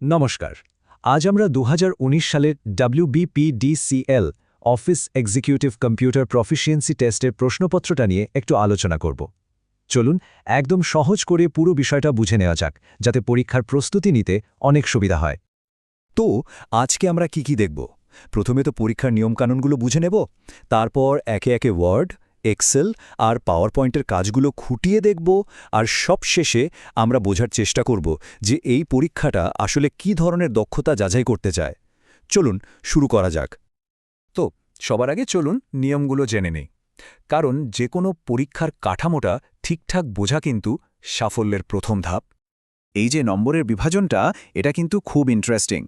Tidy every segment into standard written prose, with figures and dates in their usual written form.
নমস্কার। আজ আমরা 2019 সালের WBPDCL office executive computer proficiency টেস্টের প্রশ্নপত্রটা নিয়ে একটু আলোচনা করব। চলুন একদম সহজ করে পুরো বিষয়টা বুঝে নেওয়া যাক, যাতে পরীক্ষার প্রস্তুতি নিতে অনেক সুবিধা হয়। তো আজকে আমরা কি দেখব? প্রথমে তো পরীক্ষার নিয়মকানুনগুলো বুঝে নেব, তারপর একে একে ওয়ার্ড, এক্সেল আর পাওয়ার পয়েন্টের কাজগুলো খুঁটিয়ে দেখব, আর সবশেষে আমরা বোঝার চেষ্টা করব যে এই পরীক্ষাটা আসলে কি ধরনের দক্ষতা যাচাই করতে চায়। চলুন শুরু করা যাক। তো সবার আগে চলুন নিয়মগুলো জেনে নেই, কারণ যে কোনো পরীক্ষার কাঠামোটা ঠিকঠাক বোঝা কিন্তু সাফল্যের প্রথম ধাপ। এই যে নম্বরের বিভাজনটা, এটা কিন্তু খুব ইন্টারেস্টিং।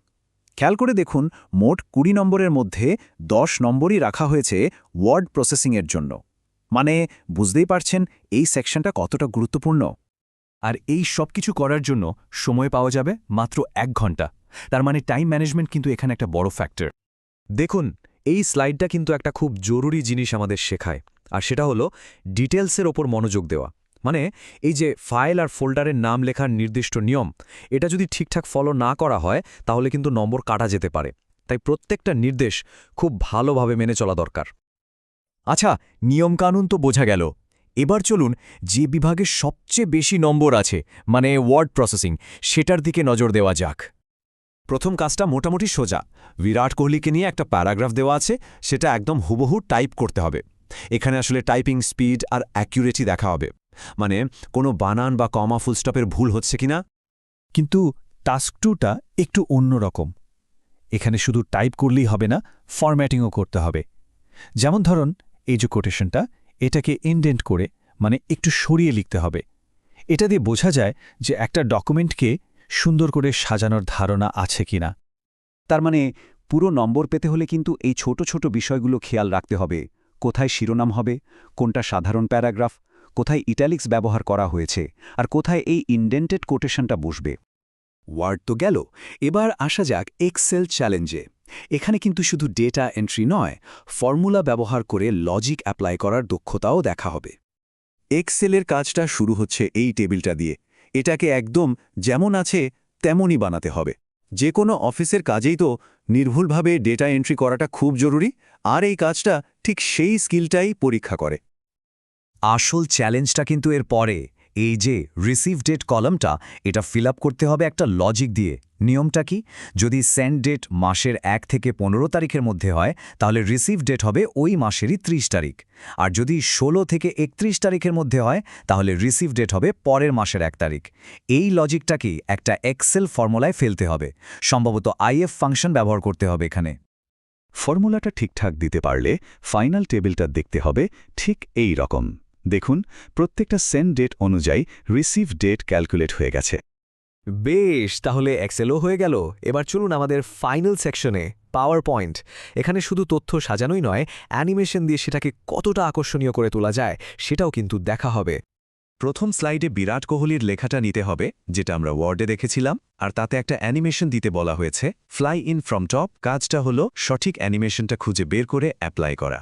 খেয়াল করে দেখুন, মোট 20 নম্বরের মধ্যে 10 নম্বরই রাখা হয়েছে ওয়ার্ড প্রসেসিংয়ের জন্য। মানে বুঝতেই পারছেন এই সেকশনটা কতটা গুরুত্বপূর্ণ। আর এই সব কিছু করার জন্য সময় পাওয়া যাবে মাত্র 1 ঘন্টা। তার মানে টাইম ম্যানেজমেন্ট কিন্তু এখানে একটা বড় ফ্যাক্টর। দেখুন, এই স্লাইডটা কিন্তু একটা খুব জরুরি জিনিস আমাদের শেখায়, আর সেটা হলো ডিটেলসের ওপর মনোযোগ দেওয়া। মানে এই যে ফাইল আর ফোল্ডারের নাম লেখার নির্দিষ্ট নিয়ম, এটা যদি ঠিকঠাক ফলো না করা হয় তাহলে কিন্তু নম্বর কাটা যেতে পারে। তাই প্রত্যেকটা নির্দেশ খুব ভালোভাবে মেনে চলা দরকার। আচ্ছা, নিয়মকানুন তো বোঝা গেল। এবার চলুন যে বিভাগে সবচেয়ে বেশি নম্বর আছে, মানে ওয়ার্ড প্রসেসিং, সেটার দিকে নজর দেওয়া যাক। প্রথম কাজটা মোটামুটি সোজা। বিরাট কোহলিকে নিয়ে একটা প্যারাগ্রাফ দেওয়া আছে, সেটা একদম হুবহু টাইপ করতে হবে। এখানে আসলে টাইপিং স্পিড আর অ্যাকিউরেসি দেখা হবে, মানে কোনো বানান বা কমা ফুলস্টপের ভুল হচ্ছে কিনা। কিন্তু টাস্ক 2টা একটু অন্যরকম। এখানে শুধু টাইপ করলেই হবে না, ফরম্যাটিংও করতে হবে। যেমন ধরুন, এই যে কোটেশনটা, এটাকে ইনডেন্ট করে, মানে একটু সরিয়ে লিখতে হবে। এটা দিয়ে বোঝা যায় যে একটা ডকুমেন্টকে সুন্দর করে সাজানোর ধারণা আছে কিনা। তার মানে পুরো নম্বর পেতে হলে কিন্তু এই ছোট ছোট বিষয়গুলো খেয়াল রাখতে হবে। কোথায় শিরোনাম হবে, কোনটা সাধারণ প্যারাগ্রাফ, কোথায় ইটালিক্স ব্যবহার করা হয়েছে, আর কোথায় এই ইনডেন্টেড কোটেশনটা বসবে। ওয়ার্ড তো গেল, এবার আসা যাক এক্সেল চ্যালেঞ্জে। এখানে কিন্তু শুধু ডেটা এন্ট্রি নয়, ফর্মুলা ব্যবহার করে লজিক অ্যাপ্লাই করার দক্ষতাও দেখা হবে। এক্সেলের কাজটা শুরু হচ্ছে এই টেবিলটা দিয়ে। এটাকে একদম যেমন আছে তেমনই বানাতে হবে। যে কোনো অফিসের কাজেই তো নির্ভুলভাবে ডেটা এন্ট্রি করাটা খুব জরুরি, আর এই কাজটা ঠিক সেই স্কিলটাই পরীক্ষা করে। আসল চ্যালেঞ্জটা কিন্তু এর পরে। এই যে রিসিভ ডেট কলামটা, এটা ফিল আপ করতে হবে একটা লজিক দিয়ে। নিয়মটা কি? যদি সেন্ড ডেট মাসের 1 থেকে 15 তারিখের মধ্যে হয়, তাহলে রিসিভ ডেট হবে ওই মাসেরই 30 তারিখ। আর যদি 16 থেকে 31 তারিখের মধ্যে হয়, তাহলে রিসিভ ডেট হবে পরের মাসের 1 তারিখ। এই লজিকটাকেই একটা এক্সেল ফর্মুলায় ফেলতে হবে। সম্ভবত আইএফ ফাংশন ব্যবহার করতে হবে এখানে। ফর্মুলাটা ঠিকঠাক দিতে পারলে ফাইনাল টেবিলটা দেখতে হবে ঠিক এই রকম। দেখুন, প্রত্যেকটা সেন্ড ডেট অনুযায়ী রিসিভ ডেট ক্যালকুলেট হয়ে গেছে। বেশ, তাহলে এক্সেলও হয়ে গেল। এবার চলুন আমাদের ফাইনাল সেকশনে, পাওয়ার পয়েন্ট। এখানে শুধু তথ্য সাজানোই নয়, অ্যানিমেশন দিয়ে সেটাকে কতটা আকর্ষণীয় করে তোলা যায় সেটাও কিন্তু দেখা হবে। প্রথম স্লাইডে বিরাট কোহলির লেখাটা নিতে হবে, যেটা আমরা ওয়ার্ডে দেখেছিলাম, আর তাতে একটা অ্যানিমেশন দিতে বলা হয়েছে, ফ্লাই ইন ফ্রম টপ। কাজটা হলো সঠিক অ্যানিমেশনটা খুঁজে বের করে অ্যাপ্লাই করা।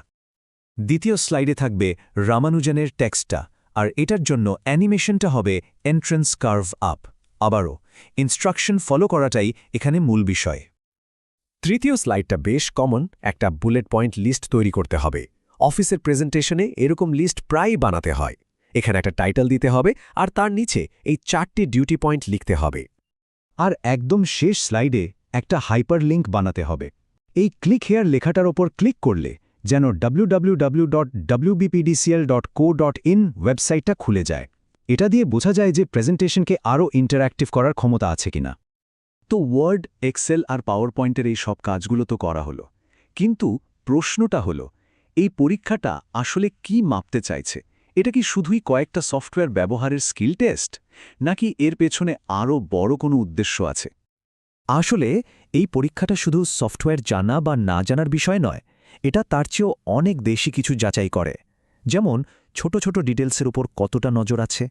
দ্বিতীয় স্লাইডে থাকবে রামানুজনের টেক্সটটা, আর এটার জন্য অ্যানিমেশনটা হবে এন্ট্রেন্স কার্ভ আপ। আবারও ইনস্ট্রাকশন ফলো করাটাই এখানে মূল বিষয়। তৃতীয় স্লাইডটা বেশ কমন, একটা বুলেট পয়েন্ট লিস্ট তৈরি করতে হবে। অফিসের প্রেজেন্টেশনে এরকম লিস্ট প্রায়ই বানাতে হয়। এখানে একটা টাইটেল দিতে হবে, আর তার নিচে এই 4টি ডিউটি পয়েন্ট লিখতে হবে। আর একদম শেষ স্লাইডে একটা হাইপারলিঙ্ক বানাতে হবে। এই ক্লিক হেয়ার লেখাটার ওপর ক্লিক করলে যেন www.wbpdcl.co.in ওয়েবসাইটটা খুলে যায়। এটা দিয়ে বোঝা যায় যে প্রেজেন্টেশনকে আরও ইন্টারঅ্যাক্টিভ করার ক্ষমতা আছে কিনা। তো ওয়ার্ড, এক্সেল আর পাওয়ার পয়েন্টের এই সব কাজগুলো তো করা হলো, কিন্তু প্রশ্নটা হলো, এই পরীক্ষাটা আসলে কি মাপতে চাইছে? এটা কি শুধুই কয়েকটা সফটওয়্যার ব্যবহারের স্কিল টেস্ট, নাকি এর পেছনে আরও বড় কোনো উদ্দেশ্য আছে? আসলে এই পরীক্ষাটা শুধু সফটওয়্যার জানা বা না জানার বিষয় নয়, এটা তার চেয়েও অনেক বেশি কিছু যাচাই করে। যেমন ছোট ছোট ডিটেলসের উপর কতটা নজর আছে,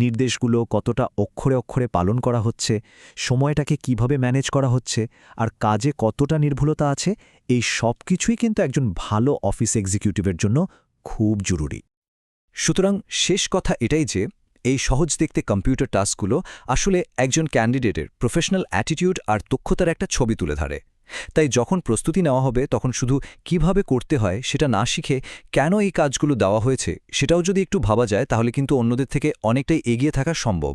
নির্দেশগুলো কতটা অক্ষরে অক্ষরে পালন করা হচ্ছে, সময়টাকে কিভাবে ম্যানেজ করা হচ্ছে, আর কাজে কতটা নির্ভুলতা আছে। এই সব কিছুই কিন্তু একজন ভালো অফিস এক্সিকিউটিভের জন্য খুব জরুরি। সুতরাং শেষ কথা এটাই যে এই সহজ দেখতে কম্পিউটার টাস্কগুলো আসলে একজন ক্যান্ডিডেটের প্রফেশনাল অ্যাটিটিউড আর দক্ষতার একটা ছবি তুলে ধরে। তাই যখন প্রস্তুতি নেওয়া হবে তখন শুধু কিভাবে করতে হয় সেটা না শিখে কেন এই কাজগুলো দেওয়া হয়েছে সেটাও যদি একটু ভাবা যায় তাহলে কিন্তু অন্যদের থেকে অনেকটাই এগিয়ে থাকা সম্ভব।